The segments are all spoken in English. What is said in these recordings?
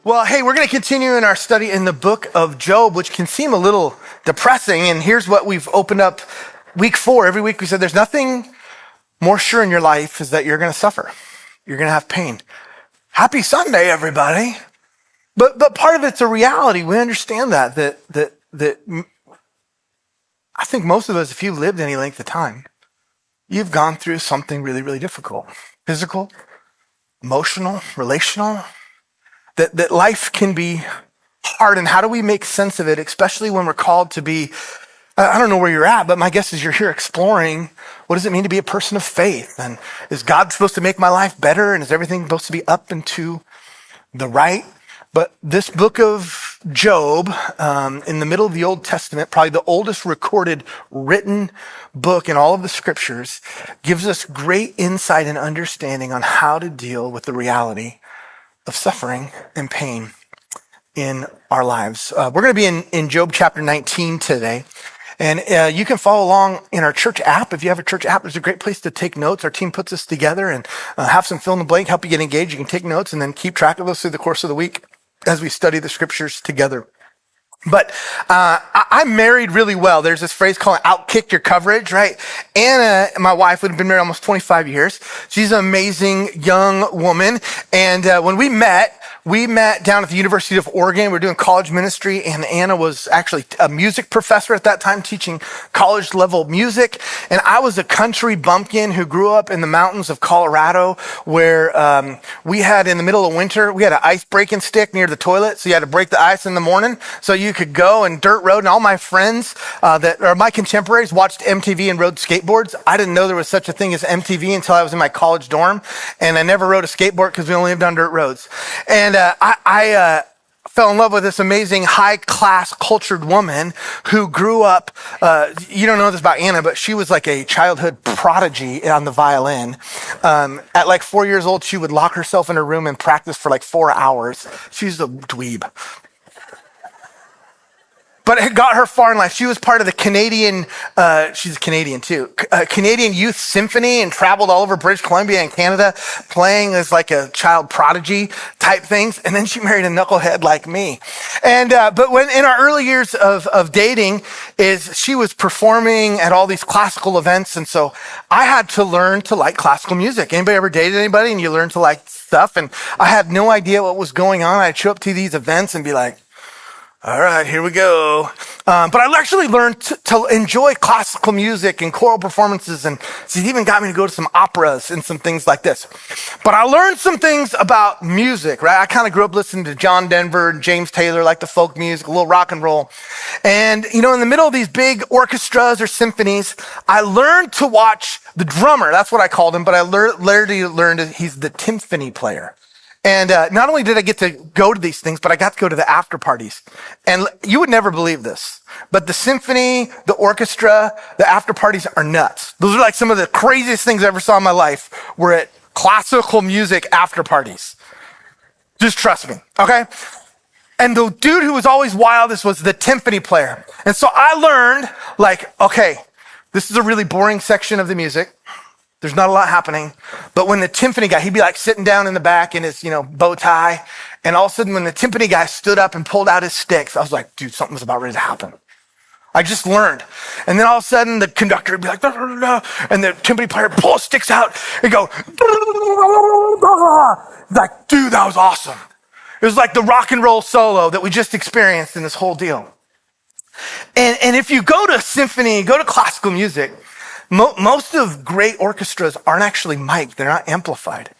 Well, hey, we're going to continue in our study in the book of Job, which can seem a little depressing. And here's what we've opened up week 4. Every week we said there's nothing more sure in your life is that you're going to suffer. You're going to have pain. Happy Sunday, everybody. But part of it's a reality. We understand that I think most of us, if you've lived any length of time, you've gone through something really, really difficult. Physical, emotional, relational. That life can be hard, and how do we make sense of it, especially when we're called to be, I don't know where you're at, but my guess is you're here exploring what does it mean to be a person of faith, and is God supposed to make my life better, and is everything supposed to be up and to the right? But this book of Job, in the middle of the Old Testament, probably the oldest recorded written book in all of the scriptures, gives us great insight and understanding on how to deal with the reality of suffering and pain in our lives. We're going to be in Job chapter 19 today. And you can follow along in our church app. If you have a church app, there's a great place to take notes. Our team puts this together and have some fill in the blank, help you get engaged. You can take notes and then keep track of those through the course of the week as we study the scriptures together. But I'm married really well. There's this phrase called outkick your coverage, right? Anna, my wife, would have been married almost 25 years. She's an amazing young woman. And when we met down at the University of Oregon. We're doing college ministry, and Anna was actually a music professor at that time, teaching college level music. And I was a country bumpkin who grew up in the mountains of Colorado, where we had, in the middle of winter, we had an ice breaking stick near the toilet. So you had to break the ice in the morning so you could go and dirt road. And all my friends that are my contemporaries watched MTV and rode skateboards. I didn't know there was such a thing as MTV until I was in my college dorm. And I never rode a skateboard because we only lived on dirt roads. And I fell in love with this amazing high-class cultured woman who grew up, you don't know this about Anna, but she was like a childhood prodigy on the violin. At like 4 years old, she would lock herself in her room and practice for like 4 hours. She's a dweeb. But it got her far in life. She was part of the Canadian, she's Canadian too, Canadian Youth Symphony, and traveled all over British Columbia and Canada playing as like a child prodigy type things. And then she married a knucklehead like me. And, but when in our early years of dating she was performing at all these classical events. And so I had to learn to like classical music. Anybody ever dated anybody and you learn to like stuff? And I had no idea what was going on. I'd show up to these events and be like, all right, here we go. But I actually learned to enjoy classical music and choral performances, and she even got me to go to some operas and some things like this. But I learned some things about music, right? I kind of grew up listening to John Denver and James Taylor, like the folk music, a little rock and roll. And, you know, in the middle of these big orchestras or symphonies, I learned to watch the drummer. That's what I called him, but I learned he's the timpani player. And not only did I get to go to these things, but I got to go to the after parties. And you would never believe this, but the symphony, the orchestra, the after parties are nuts. Those are like some of the craziest things I ever saw in my life were at classical music after parties. Just trust me, okay? And the dude who was always wildest was the timpani player. And so I learned, like, okay, this is a really boring section of the music. There's not a lot happening. But when the timpani guy, he'd be like sitting down in the back in his, bow tie. And all of a sudden, when the timpani guy stood up and pulled out his sticks, I was like, dude, something's about ready to happen. I just learned. And then all of a sudden, the conductor would be like, da, da, da, da, and the timpani player would pull his sticks out and go, da, da, da, da. Like, dude, that was awesome. It was like the rock and roll solo that we just experienced in this whole deal. And if you go to symphony, go to classical music, most of great orchestras aren't actually mic'd. They're not amplified.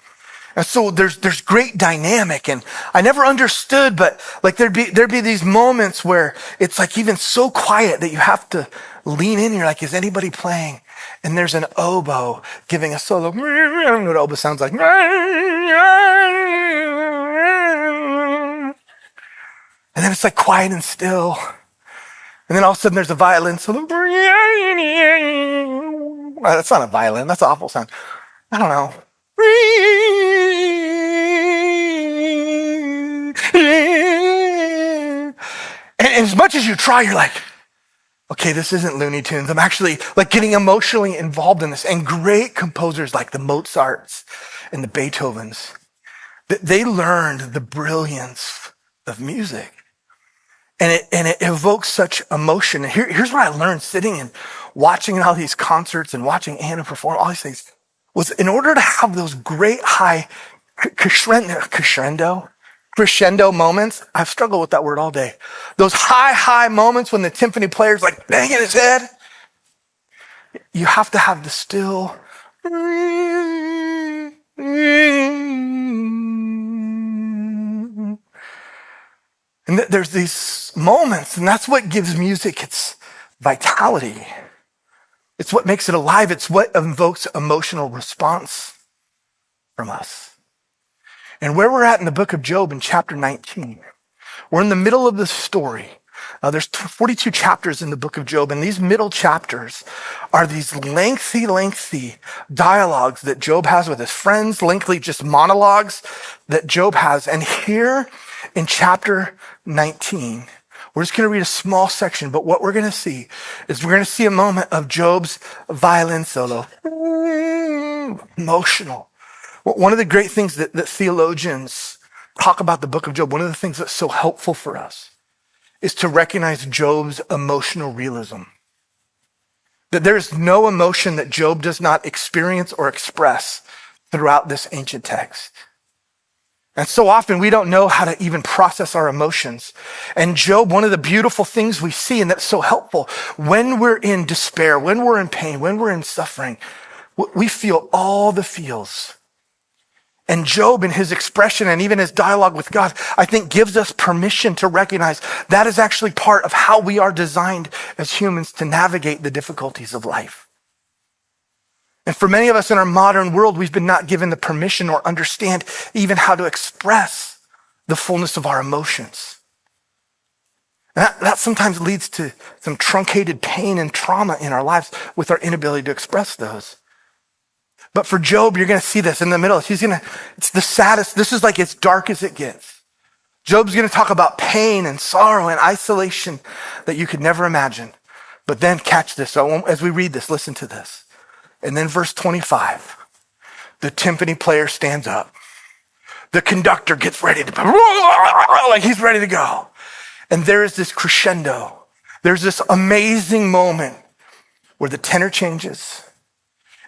And so there's great dynamic. And I never understood, but like there'd be these moments where it's like even so quiet that you have to lean in and you're like, is anybody playing? And there's an oboe giving a solo. I don't know what oboe sounds like. And then it's like quiet and still. And then all of a sudden there's a violin solo. That's not a violin. That's an awful sound. I don't know. And as much as you try, you're like, okay, this isn't Looney Tunes. I'm actually like getting emotionally involved in this. And great composers like the Mozarts and the Beethovens, they learned the brilliance of music. And it evokes such emotion. And here's what I learned sitting and watching all these concerts and watching Anna perform, all these things, was in order to have those great high crescendo moments. I've struggled with that word all day. Those high moments when the timpani player's like banging his head. You have to have the still. And there's these moments, and that's what gives music its vitality. It's what makes it alive. It's what invokes emotional response from us. And where we're at in the book of Job in chapter 19, we're in the middle of this story. There's 42 chapters in the book of Job, and these middle chapters are these lengthy dialogues that Job has with his friends, lengthy just monologues that Job has. And here in chapter 19, we're just going to read a small section, but what we're going to see is we're going to see a moment of Job's violin solo. Emotional. One of the great things that theologians talk about the book of Job, one of the things that's so helpful for us is to recognize Job's emotional realism. That there's no emotion that Job does not experience or express throughout this ancient text. And so often we don't know how to even process our emotions. And Job, one of the beautiful things we see, and that's so helpful, when we're in despair, when we're in pain, when we're in suffering, we feel all the feels. And Job, in his expression and even his dialogue with God, I think gives us permission to recognize that is actually part of how we are designed as humans to navigate the difficulties of life. And for many of us in our modern world, we've been not given the permission or understand even how to express the fullness of our emotions. And that sometimes leads to some truncated pain and trauma in our lives with our inability to express those. But for Job, you're going to see this in the middle. It's the saddest. This is like as dark as it gets. Job's going to talk about pain and sorrow and isolation that you could never imagine. But then catch this. So as we read this, listen to this. And then verse 25, the timpani player stands up. The conductor gets ready to, like he's ready to go. And there is this crescendo. There's this amazing moment where the tenor changes.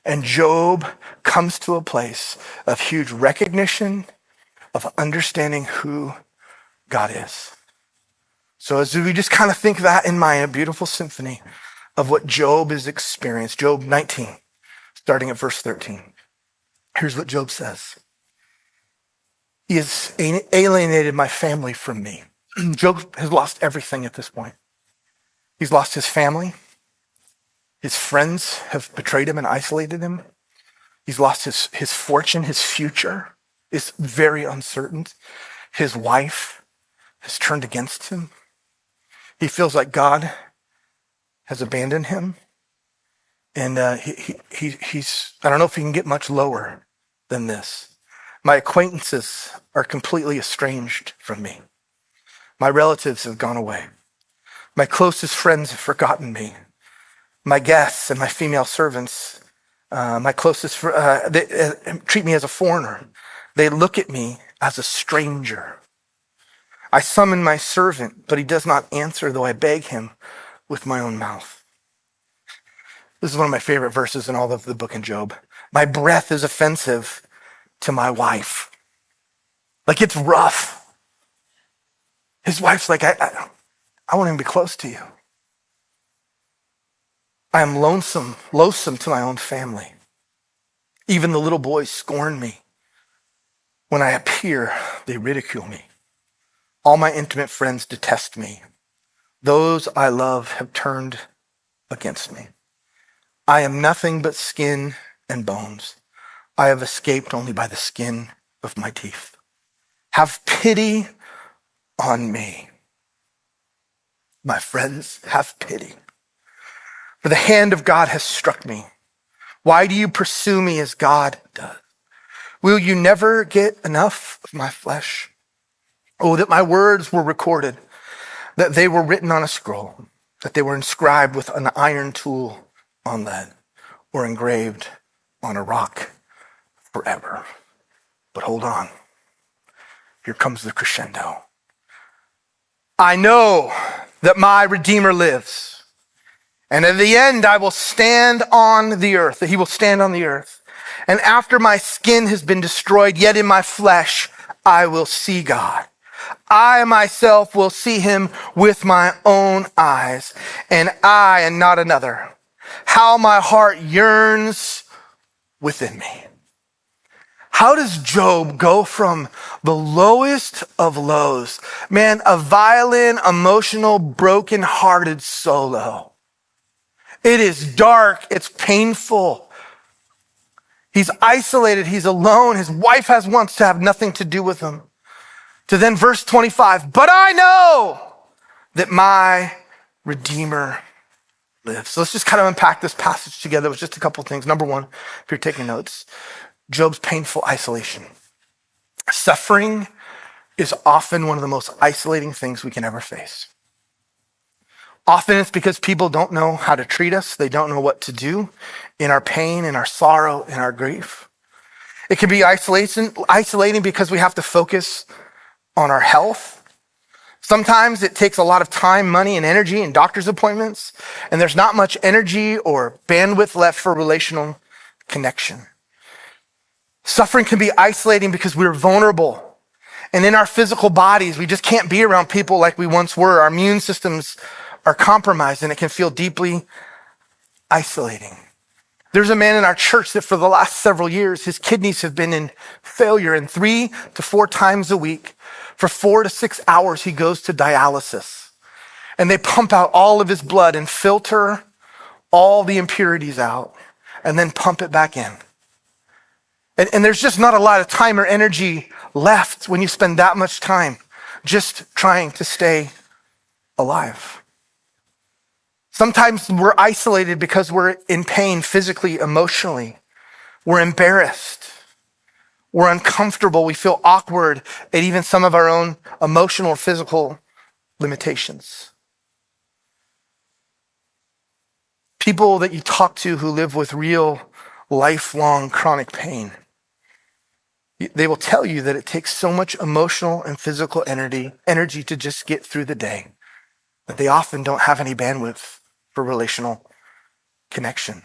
And Job comes to a place of huge recognition, of understanding who God is. So as we just kind of think that in mind, a beautiful symphony of what Job has experienced. Job 19, starting at verse 13. Here's what Job says. He has alienated my family from me. Job has lost everything at this point. He's lost his family. His friends have betrayed him and isolated him. He's lost his fortune, his future is very uncertain. His wife has turned against him. He feels like God has abandoned him. And he's, I don't know if he can get much lower than this. My acquaintances are completely estranged from me. My relatives have gone away. My closest friends have forgotten me. My guests and my female servants, my closest, they treat me as a foreigner. They look at me as a stranger. I summon my servant, but he does not answer, though I beg him with my own mouth. This is one of my favorite verses in all of the book in Job. My breath is offensive to my wife. Like it's rough. His wife's like, I won't even be close to you. I am loathsome to my own family. Even the little boys scorn me. When I appear, they ridicule me. All my intimate friends detest me. Those I love have turned against me. I am nothing but skin and bones. I have escaped only by the skin of my teeth. Have pity on me. My friends, have pity. For the hand of God has struck me. Why do you pursue me as God does? Will you never get enough of my flesh? Oh, that my words were recorded, that they were written on a scroll, that they were inscribed with an iron tool on lead, or engraved on a rock forever. But hold on. Here comes the crescendo. I know that my Redeemer lives, and at the end I will stand on the earth, that he will stand on the earth. And after my skin has been destroyed, yet in my flesh I will see God. I myself will see him with my own eyes, and I and not another. How my heart yearns within me. How does Job go from the lowest of lows, man, a violent, emotional, broken-hearted solo? It is dark, it's painful. He's isolated, he's alone. His wife wants to have nothing to do with him. To then verse 25, but I know that my Redeemer lives. So let's just kind of unpack this passage together with just a couple of things. Number one, if you're taking notes, Job's painful isolation. Suffering is often one of the most isolating things we can ever face. Often it's because people don't know how to treat us. They don't know what to do in our pain, in our sorrow, in our grief. It can be isolating because we have to focus on our health. Sometimes it takes a lot of time, money, and energy in doctor's appointments, and there's not much energy or bandwidth left for relational connection. Suffering can be isolating because we're vulnerable. And in our physical bodies, we just can't be around people like we once were. Our immune systems are compromised, and it can feel deeply isolating. There's a man in our church that for the last several years, his kidneys have been in failure, and 3 to 4 times a week, for 4 to 6 hours, he goes to dialysis. And they pump out all of his blood and filter all the impurities out, and then pump it back in. And there's just not a lot of time or energy left when you spend that much time just trying to stay alive. Sometimes we're isolated because we're in pain physically, emotionally. We're embarrassed. We're uncomfortable. We feel awkward at even some of our own emotional or physical limitations. People that you talk to who live with real, lifelong chronic pain, they will tell you that it takes so much emotional and physical energy to just get through the day that they often don't have any bandwidth for relational connection.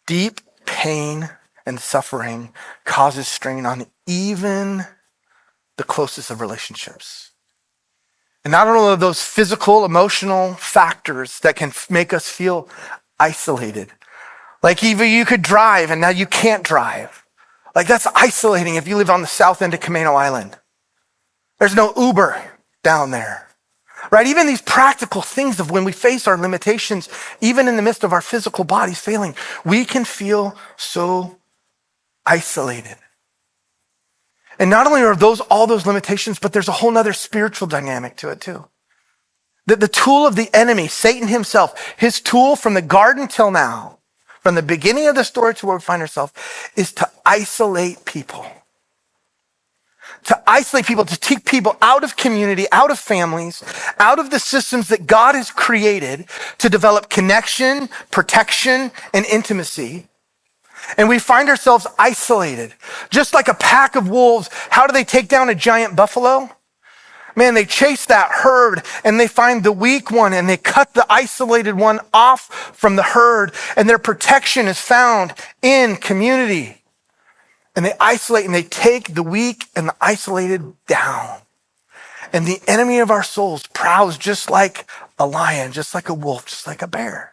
Deep pain and suffering causes strain on even the closest of relationships. And not only are those physical, emotional factors that can make us feel isolated. Like either you could drive and now you can't drive. Like that's isolating if you live on the south end of Camano Island. There's no Uber down there, right? Even these practical things of when we face our limitations, even in the midst of our physical bodies failing, we can feel so isolated. And not only are all those limitations, but there's a whole nother spiritual dynamic to it too. The tool of the enemy, Satan himself, his tool from the garden till now, from the beginning of the story to where we find ourselves, is to isolate people. To isolate people, to take people out of community, out of families, out of the systems that God has created to develop connection, protection, and intimacy. And we find ourselves isolated. Just like a pack of wolves, how do they take down a giant buffalo? Man, they chase that herd and they find the weak one and they cut the isolated one off from the herd, and their protection is found in community. And they isolate and they take the weak and the isolated down. And the enemy of our souls prowls just like a lion, just like a wolf, just like a bear,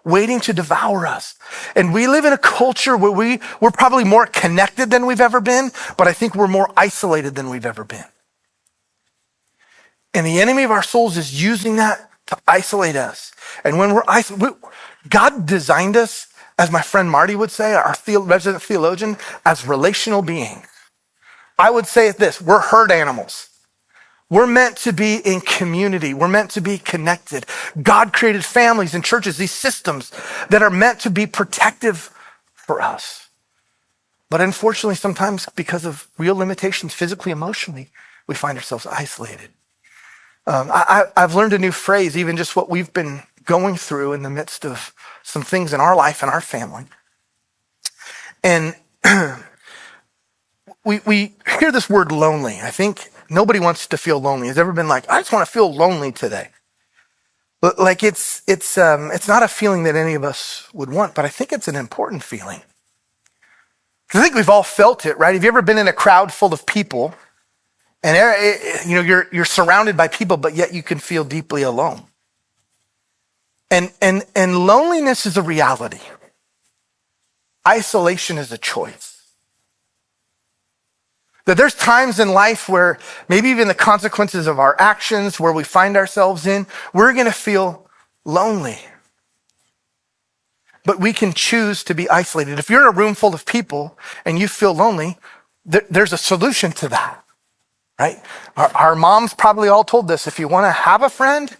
waiting to devour us. And we live in a culture where we're probably more connected than we've ever been, but I think we're more isolated than we've ever been. And the enemy of our souls is using that to isolate us. And when we're isolated, God designed us, as my friend Marty would say, our resident theologian, as relational beings. I would say it this: we're herd animals. We're meant to be in community. We're meant to be connected. God created families and churches, these systems that are meant to be protective for us. But unfortunately, sometimes because of real limitations, physically, emotionally, we find ourselves isolated. I've learned a new phrase, even just what we've been going through in the midst of some things in our life and our family. And we hear this word lonely. I think nobody wants to feel lonely. Has ever been like, I just want to feel lonely today? Like it's not a feeling that any of us would want, but I think it's an important feeling. I think we've all felt it, right? Have you ever been in a crowd full of people and you're surrounded by people, but yet you can feel deeply alone? And loneliness is a reality. Isolation is a choice. That there's times in life where maybe even the consequences of our actions, where we find ourselves in, we're going to feel lonely. But we can choose to be isolated. If you're in a room full of people and you feel lonely, there's a solution to that, right? Our moms probably all told this. If you want to have a friend,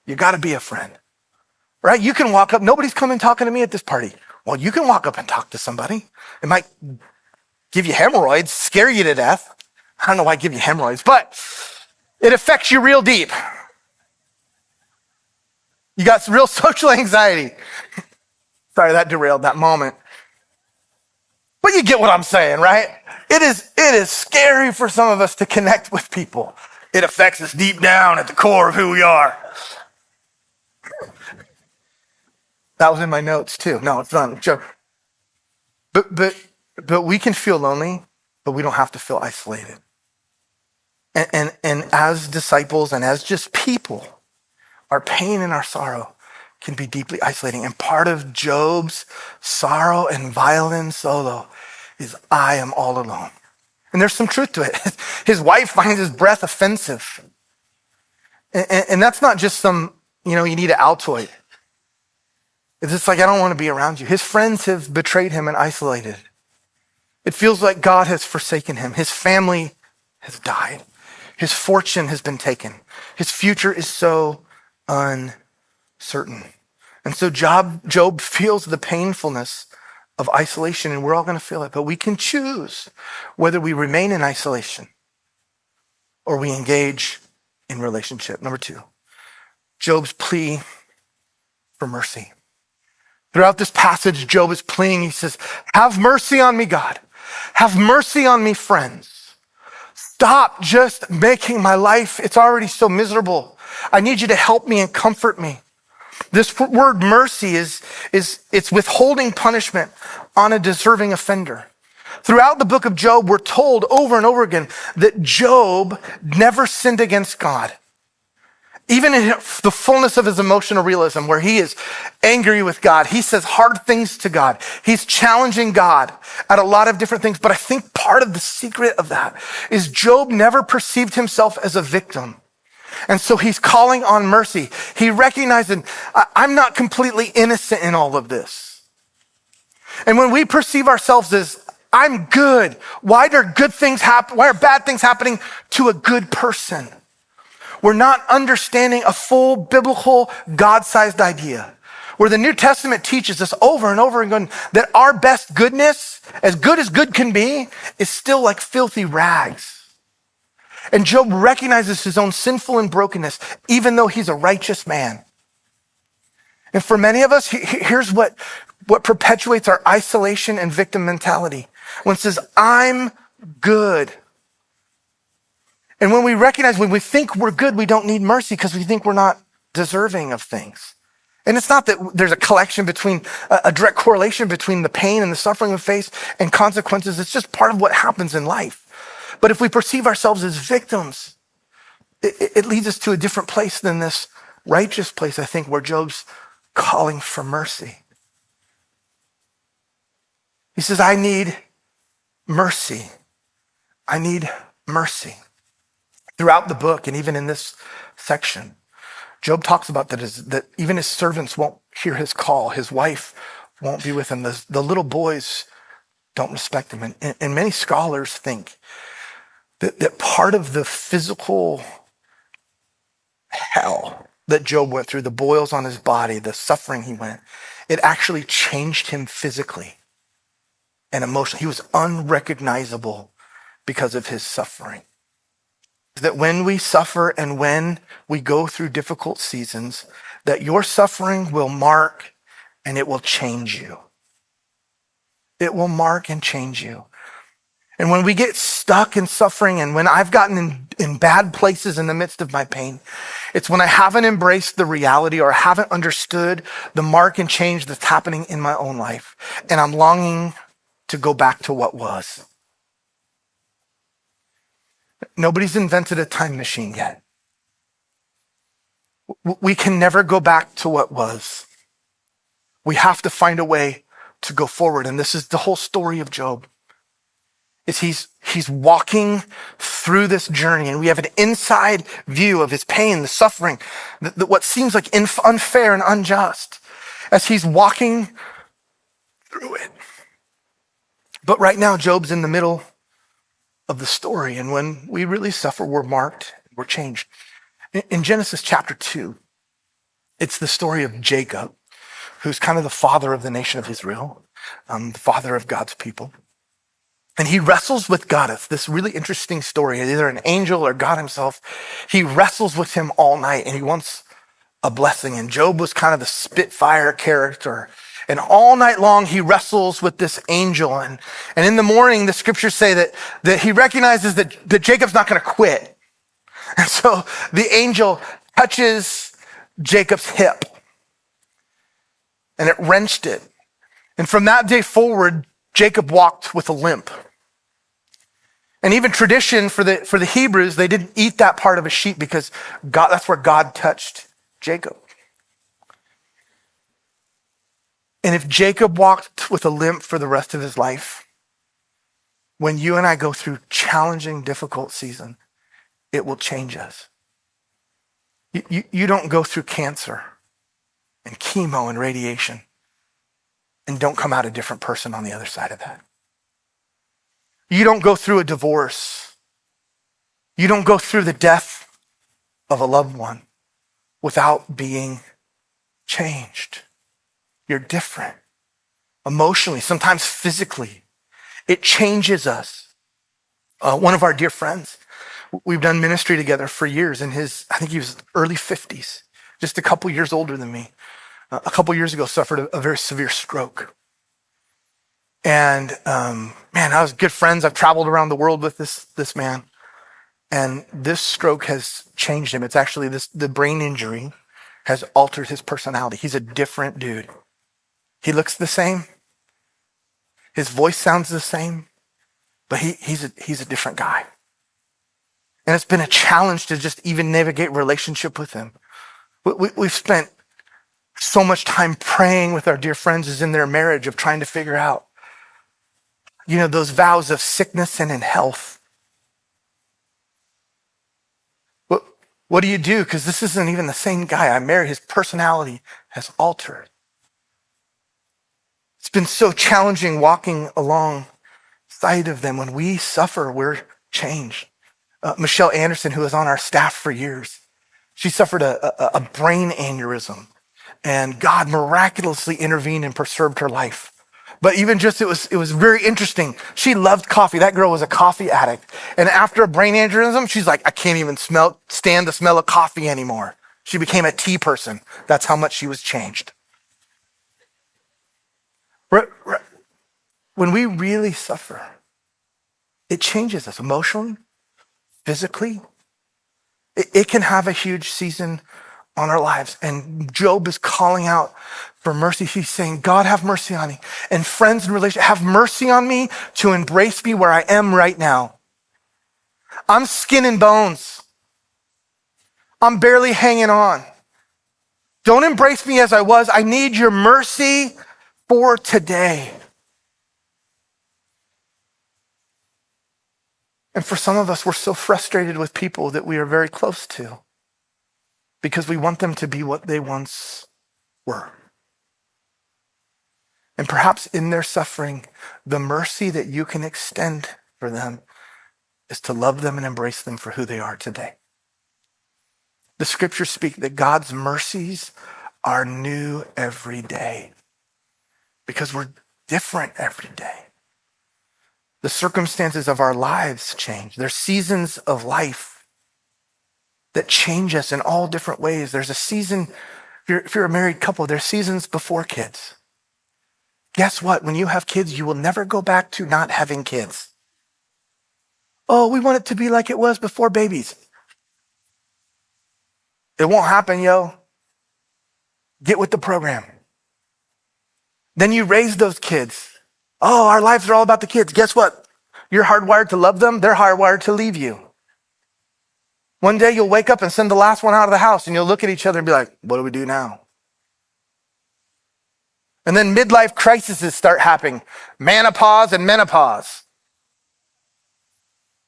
you got to be a friend, right? You can walk up. Nobody's coming talking to me at this party. Well, you can walk up and talk to somebody. It might give you hemorrhoids, scare you to death. I don't know why I give you hemorrhoids, but it affects you real deep. You got real social anxiety. Sorry, that derailed that moment. But you get what I'm saying, right? It is scary for some of us to connect with people. It affects us deep down at the core of who we are. That was in my notes too. No, it's not a joke. But we can feel lonely, but we don't have to feel isolated. And as disciples and as just people, our pain and our sorrow can be deeply isolating. And part of Job's sorrow and violin solo is I am all alone. And there's some truth to it. His wife finds his breath offensive. And that's not just some, you need an Altoid. It's just like, I don't want to be around you. His friends have betrayed him and isolated. It feels like God has forsaken him. His family has died. His fortune has been taken. His future is so uncertain. And so Job feels the painfulness of isolation, and we're all going to feel it. But we can choose whether we remain in isolation or we engage in relationship. Number 2, Job's plea for mercy. Throughout this passage, Job is pleading. He says, have mercy on me, God. Have mercy on me, friends. Stop just making my life, it's already so miserable. I need you to help me and comfort me. This word mercy it's withholding punishment on a deserving offender. Throughout the book of Job, we're told over and over again that Job never sinned against God. Even in the fullness of his emotional realism, where he is angry with God, he says hard things to God. He's challenging God at a lot of different things. But I think part of the secret of that is Job never perceived himself as a victim. And so he's calling on mercy. He recognizing, I'm not completely innocent in all of this. And when we perceive ourselves as, I'm good, why are good things happen? Why are bad things happening to a good person? We're not understanding a full biblical God-sized idea, where the New Testament teaches us over and over again that our best goodness, as good can be, is still like filthy rags. And Job recognizes his own sinful and brokenness, even though he's a righteous man. And for many of us, here's what perpetuates our isolation and victim mentality. When it says, I'm good. And when we think we're good, we don't need mercy because we think we're not deserving of things. And it's not that there's a direct correlation between the pain and the suffering we face and consequences. It's just part of what happens in life. But if we perceive ourselves as victims, it leads us to a different place than this righteous place, I think, where Job's calling for mercy. He says, I need mercy. I need mercy. Throughout the book, and even in this section, Job talks about that even his servants won't hear his call. His wife won't be with him. The little boys don't respect him. And many scholars think that part of the physical hell that Job went through, the boils on his body, the suffering he went, it actually changed him physically and emotionally. He was unrecognizable because of his suffering. That when we suffer and when we go through difficult seasons, that your suffering will mark and it will change you. It will mark and change you. And when we get stuck in suffering, and when I've gotten in bad places in the midst of my pain, it's when I haven't embraced the reality or haven't understood the mark and change that's happening in my own life. And I'm longing to go back to what was. Nobody's invented a time machine yet. We can never go back to what was. We have to find a way to go forward. And this is the whole story of Job. Is he's walking through this journey, and we have an inside view of his pain, the suffering, what seems like unfair and unjust as he's walking through it. But right now, Job's in the middle of the story, and when we really suffer, we're marked, we're changed. In Genesis chapter 2, it's the story of Jacob, who's kind of the father of the nation of Israel, the father of God's people. And he wrestles with God. It's this really interesting story. Either an angel or God himself. He wrestles with him all night, and he wants a blessing. And Job was kind of the spitfire character. And all night long, he wrestles with this angel. And in the morning, the scriptures say that he recognizes that Jacob's not going to quit. And so the angel touches Jacob's hip, and it wrenched it. And from that day forward, Jacob walked with a limp. And even tradition for the Hebrews, they didn't eat that part of a sheep because that's where God touched Jacob. And if Jacob walked with a limp for the rest of his life, when you and I go through challenging, difficult season, it will change us. You don't go through cancer and chemo and radiation and don't come out a different person on the other side of that. You don't go through a divorce. You don't go through the death of a loved one without being changed. You're different. Emotionally, sometimes physically. It changes us. One of our dear friends, we've done ministry together for years, in I think he was early 50s, just a couple years older than me. A couple years ago, suffered a very severe stroke. And I was good friends. I've traveled around the world with this man. And this stroke has changed him. It's actually the brain injury has altered his personality. He's a different dude. He looks the same. His voice sounds the same, but he's a different guy. And it's been a challenge to just even navigate relationship with him. We've spent so much time praying with our dear friends as in their marriage of trying to figure out, those vows of sickness and in health. What do you do? Because this isn't even the same guy I married. His personality has altered. It's been so challenging walking alongside of them. When we suffer, we're changed. Michelle Anderson, who was on our staff for years, she suffered a brain aneurysm, and God miraculously intervened and preserved her life. But even just, it was very interesting. She loved coffee. That girl was a coffee addict. And after a brain aneurysm, she's like, I can't even stand the smell of coffee anymore. She became a tea person. That's how much she was changed. When we really suffer, it changes us emotionally, physically. It can have a huge season on our lives. And Job is calling out for mercy. He's saying, God, have mercy on me. And friends and relationships, have mercy on me to embrace me where I am right now. I'm skin and bones. I'm barely hanging on. Don't embrace me as I was. I need your mercy for today. And for some of us, we're so frustrated with people that we are very close to because we want them to be what they once were. And perhaps in their suffering, the mercy that you can extend for them is to love them and embrace them for who they are today. The scriptures speak that God's mercies are new every day because we're different every day. The circumstances of our lives change. There's seasons of life that change us in all different ways. There's a season, if you're a married couple, there's seasons before kids. Guess what? When you have kids, you will never go back to not having kids. Oh, we want it to be like it was before babies. It won't happen, yo. Get with the program. Then you raise those kids. Oh, our lives are all about the kids. Guess what? You're hardwired to love them. They're hardwired to leave you. One day you'll wake up and send the last one out of the house and you'll look at each other and be like, what do we do now? And then midlife crises start happening. Menopause and menopause.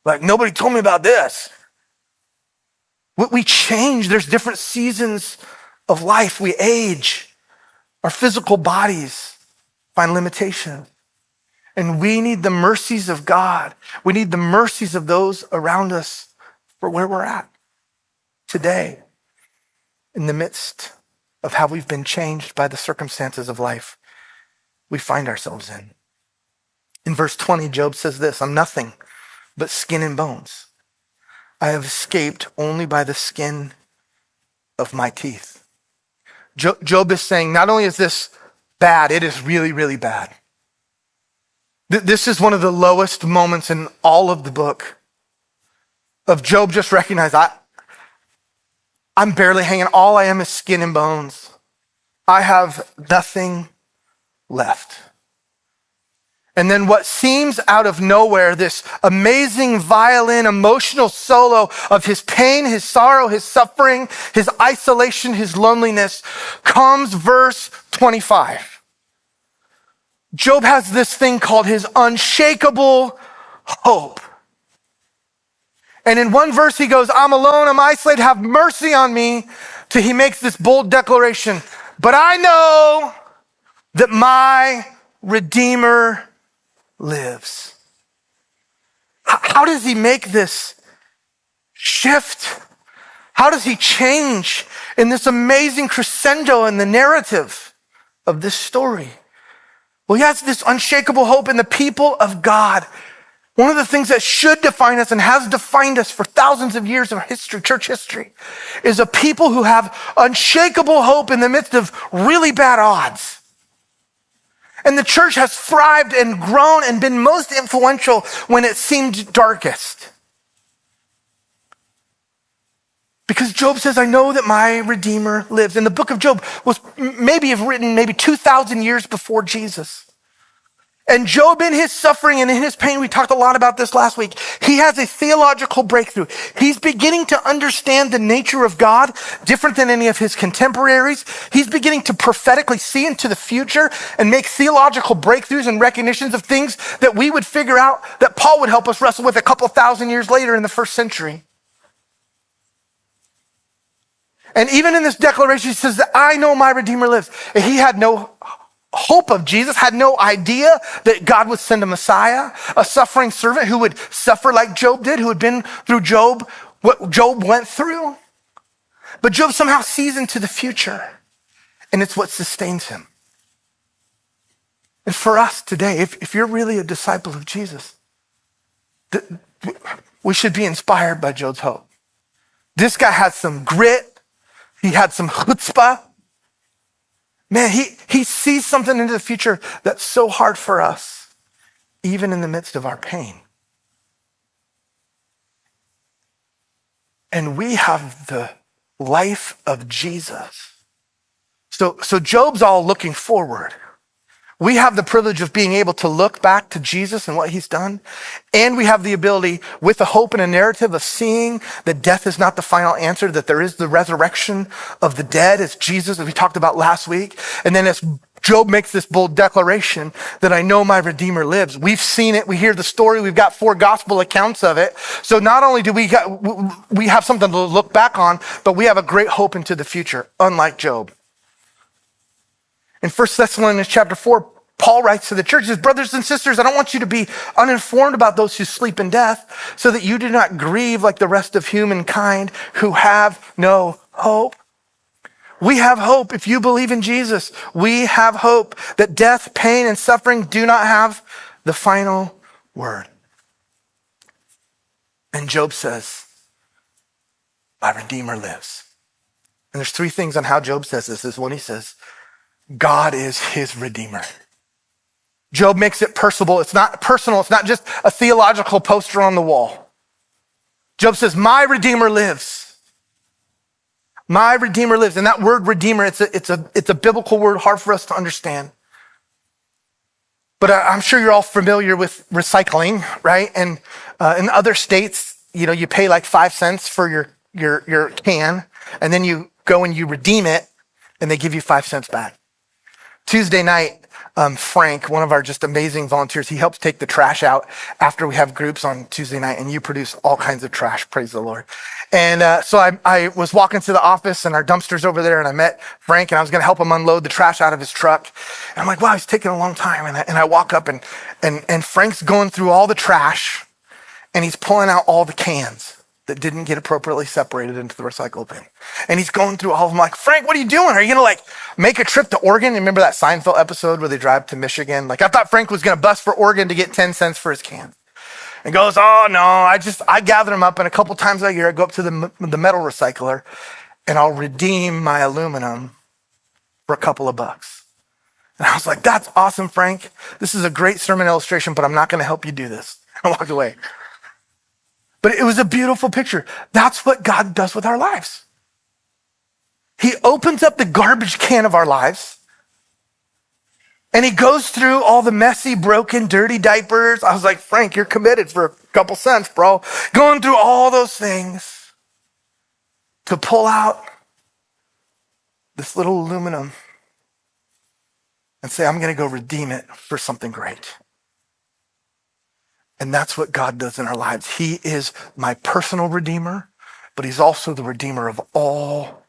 Like, nobody told me about this. We change. There's different seasons of life. We age. Our physical bodies find limitation. And we need the mercies of God. We need the mercies of those around us for where we're at today, in the midst of how we've been changed by the circumstances of life we find ourselves in. In verse 20, Job says this, I'm nothing but skin and bones. I have escaped only by the skin of my teeth. Job is saying, not only is this bad, it is really, really bad. This is one of the lowest moments in all of the book of Job just recognized, I'm barely hanging. All I am is skin and bones. I have nothing left. And then what seems out of nowhere, this amazing violin, emotional solo of his pain, his sorrow, his suffering, his isolation, his loneliness, comes verse 25. Job has this thing called his unshakable hope. And in one verse he goes, I'm alone, I'm isolated, have mercy on me, till he makes this bold declaration. But I know that my Redeemer lives. How does he make this shift? How does he change in this amazing crescendo in the narrative of this story? Well, he has this unshakable hope in the people of God. One of the things that should define us and has defined us for thousands of years of history, church history, is a people who have unshakable hope in the midst of really bad odds. And the church has thrived and grown and been most influential when it seemed darkest. Because Job says, I know that my Redeemer lives. And the book of Job was maybe written 2,000 years before Jesus. And Job, in his suffering and in his pain, we talked a lot about this last week, he has a theological breakthrough. He's beginning to understand the nature of God different than any of his contemporaries. He's beginning to prophetically see into the future and make theological breakthroughs and recognitions of things that we would figure out that Paul would help us wrestle with a couple thousand years later in the first century. And even in this declaration, he says that I know my Redeemer lives. And he had no hope of Jesus, had no idea that God would send a Messiah, a suffering servant who would suffer like Job did, who had been through what Job went through. But Job somehow sees into the future, and it's what sustains him. And for us today, if you're really a disciple of Jesus, we should be inspired by Job's hope. This guy had some grit. He had some chutzpah. Man, he sees something into the future that's so hard for us, even in the midst of our pain. And we have the life of Jesus. So Job's all looking forward. We have the privilege of being able to look back to Jesus and what he's done. And we have the ability, with a hope and a narrative, of seeing that death is not the final answer, that there is the resurrection of the dead, as Jesus, as we talked about last week. And then as Job makes this bold declaration that I know my Redeemer lives. We've seen it. We hear the story. We've got 4 gospel accounts of it. So not only do we have something to look back on, but we have a great hope into the future, unlike Job. In 1 Thessalonians chapter 4, Paul writes to the church, he says, brothers and sisters, I don't want you to be uninformed about those who sleep in death, so that you do not grieve like the rest of humankind who have no hope. We have hope if you believe in Jesus. We have hope that death, pain, and suffering do not have the final word. And Job says, my Redeemer lives. And there's 3 things on how Job says this. This is when he says, God is his Redeemer. Job makes it personal. It's not personal. It's not just a theological poster on the wall. Job says, my Redeemer lives. My Redeemer lives. And that word Redeemer, it's a biblical word, hard for us to understand. But I'm sure you're all familiar with recycling, right? And in other states, you pay like 5 cents for your can, and then you go and you redeem it, and they give you 5 cents back. Tuesday night, Frank, one of our just amazing volunteers, he helps take the trash out after we have groups on Tuesday night, and you produce all kinds of trash, praise the Lord. And so I was walking to the office, and our dumpster's over there, and I met Frank, and I was going to help him unload the trash out of his truck. And I'm like, wow, he's taking a long time. And I walk up, and Frank's going through all the trash, and he's pulling out all the cans that didn't get appropriately separated into the recycle bin. And he's going through all of them like, Frank, what are you doing? Are you going to make a trip to Oregon? Remember that Seinfeld episode where they drive to Michigan? I thought Frank was going to bust for Oregon to get 10 cents for his can. And goes, oh no, I gather them up, and a couple times a year I go up to the metal recycler and I'll redeem my aluminum for a couple of bucks. And I was like, that's awesome, Frank. This is a great sermon illustration, but I'm not going to help you do this. I walked away. But it was a beautiful picture. That's what God does with our lives. He opens up the garbage can of our lives, and he goes through all the messy, broken, dirty diapers. I was like, Frank, you're committed for a couple cents, bro. Going through all those things to pull out this little aluminum and say, I'm going to go redeem it for something great. And that's what God does in our lives. He is my personal Redeemer, but he's also the Redeemer of all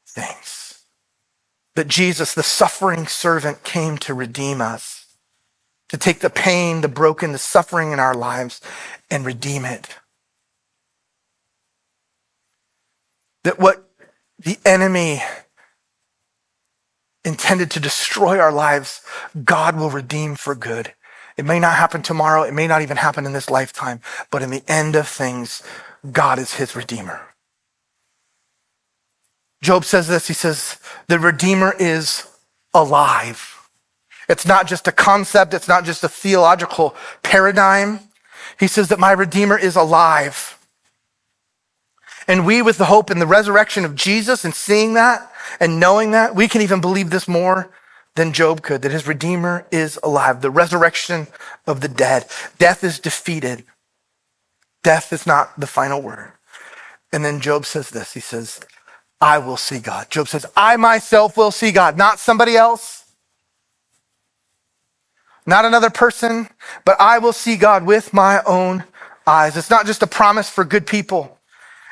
things. That Jesus, the suffering servant, came to redeem us, to take the pain, the broken, the suffering in our lives and redeem it. That what the enemy intended to destroy our lives, God will redeem for good. It may not happen tomorrow. It may not even happen in this lifetime. But in the end of things, God is his Redeemer. Job says this. He says, the Redeemer is alive. It's not just a concept. It's not just a theological paradigm. He says that my Redeemer is alive. And we, with the hope in the resurrection of Jesus and seeing that and knowing that, we can even believe this more than Job could, that his Redeemer is alive. The resurrection of the dead. Death is defeated. Death is not the final word. And then Job says this. He says, I will see God. Job says, I myself will see God. Not somebody else. Not another person. But I will see God with my own eyes. It's not just a promise for good people.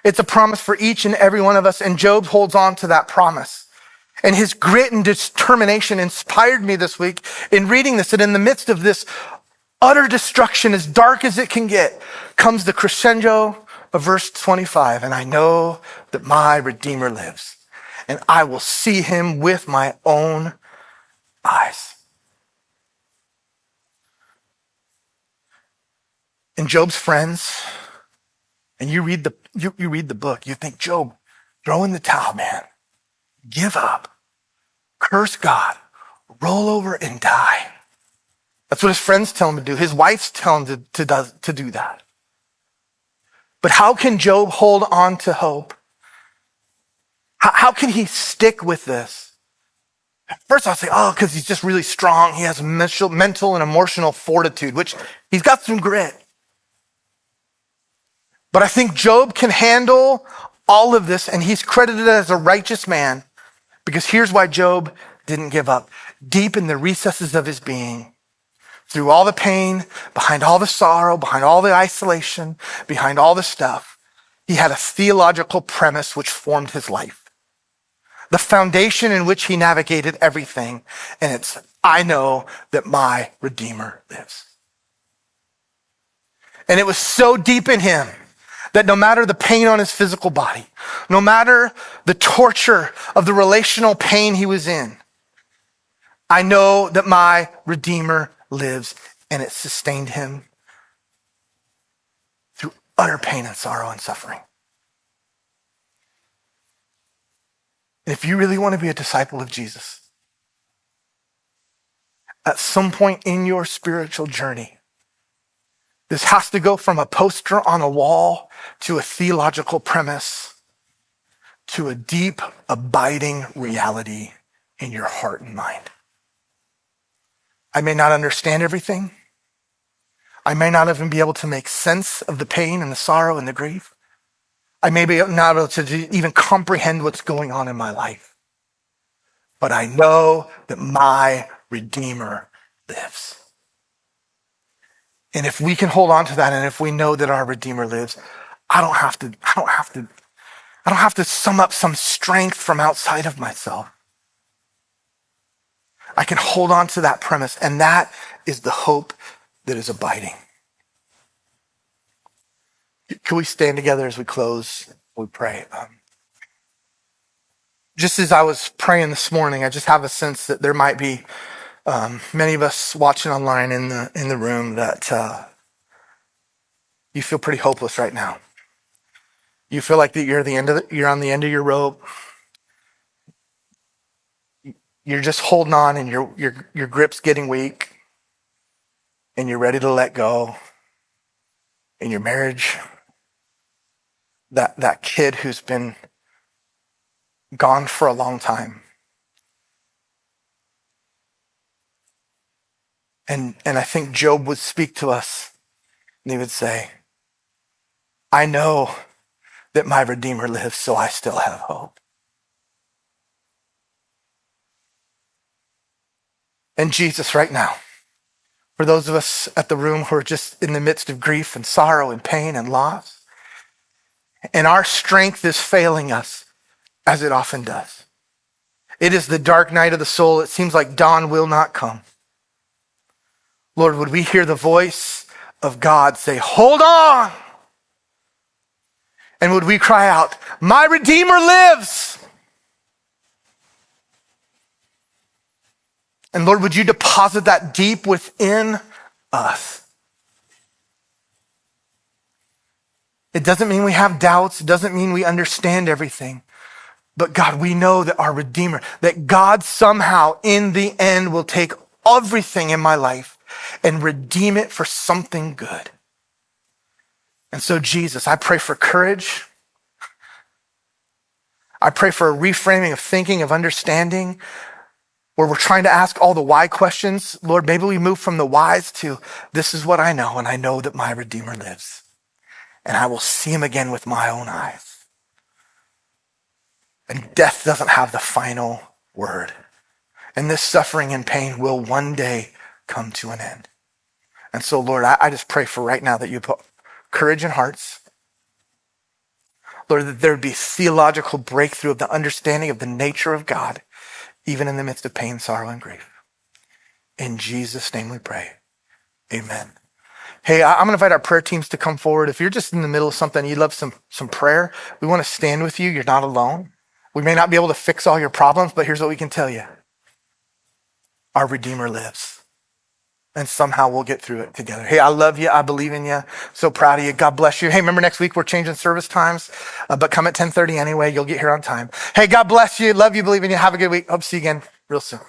It's a promise for each and every one of us. And Job holds on to that promise. And his grit and determination inspired me this week in reading this. And in the midst of this utter destruction, as dark as it can get, comes the crescendo of verse 25. And I know that my Redeemer lives, and I will see him with my own eyes. And Job's friends, and you read the book, you think, Job, throw in the towel, man. Give up, curse God, roll over and die. That's what his friends tell him to do. His wives tell him to do that. But how can Job hold on to hope? How can he stick with this? First I'll say, because he's just really strong. He has mental and emotional fortitude, which he's got some grit. But I think Job can handle all of this, and he's credited as a righteous man. Because here's why Job didn't give up. Deep in the recesses of his being, through all the pain, behind all the sorrow, behind all the isolation, behind all the stuff, he had a theological premise which formed his life. The foundation in which he navigated everything. And it's, I know that my Redeemer lives. And it was so deep in him that no matter the pain on his physical body, no matter the torture of the relational pain he was in, I know that my Redeemer lives, and it sustained him through utter pain and sorrow and suffering. And if you really want to be a disciple of Jesus, at some point in your spiritual journey, This has to go from a poster on a wall to a theological premise to a deep, abiding reality in your heart and mind. I may not understand everything. I may not even be able to make sense of the pain and the sorrow and the grief. I may be not able to even comprehend what's going on in my life. But I know that my Redeemer lives. And if we can hold on to that, and if we know that our Redeemer lives, I don't have to sum up some strength from outside of myself. I can hold on to that premise, and that is the hope that is abiding. Can we stand together as we close? We pray. Just as I was praying this morning, I just have a sense that there might be many of us watching online in the room that you feel pretty hopeless right now. You feel like that you're on the end of your rope. You're just holding on, and your grip's getting weak, and you're ready to let go. In your marriage, that kid who's been gone for a long time. And I think Job would speak to us, and he would say, I know that my Redeemer lives, so I still have hope. And Jesus, right now, for those of us at the room who are just in the midst of grief and sorrow and pain and loss, and our strength is failing us, as it often does. It is the dark night of the soul. It seems like dawn will not come. Lord, would we hear the voice of God say, hold on? And would we cry out, my Redeemer lives? And Lord, would you deposit that deep within us? It doesn't mean we have doubts. It doesn't mean we understand everything. But God, we know that our Redeemer, that God somehow in the end will take everything in my life and redeem it for something good. And so Jesus, I pray for courage. I pray for a reframing of thinking, of understanding, where we're trying to ask all the why questions. Lord, maybe we move from the whys to this is what I know, and I know that my Redeemer lives. And I will see him again with my own eyes. And death doesn't have the final word. And this suffering and pain will one day come to an end. And so, Lord, I just pray for right now that you put courage in hearts. Lord, that there would be theological breakthrough of the understanding of the nature of God, even in the midst of pain, sorrow, and grief. In Jesus' name we pray. Amen. Hey, I'm going to invite our prayer teams to come forward. If you're just in the middle of something, you'd love some prayer, we want to stand with you. You're not alone. We may not be able to fix all your problems, but here's what we can tell you. Our Redeemer lives. And somehow we'll get through it together. Hey, I love you. I believe in you. So proud of you. God bless you. Hey, remember next week we're changing service times, but come at 10:30 anyway. You'll get here on time. Hey, God bless you. Love you. Believe in you. Have a good week. Hope to see you again real soon.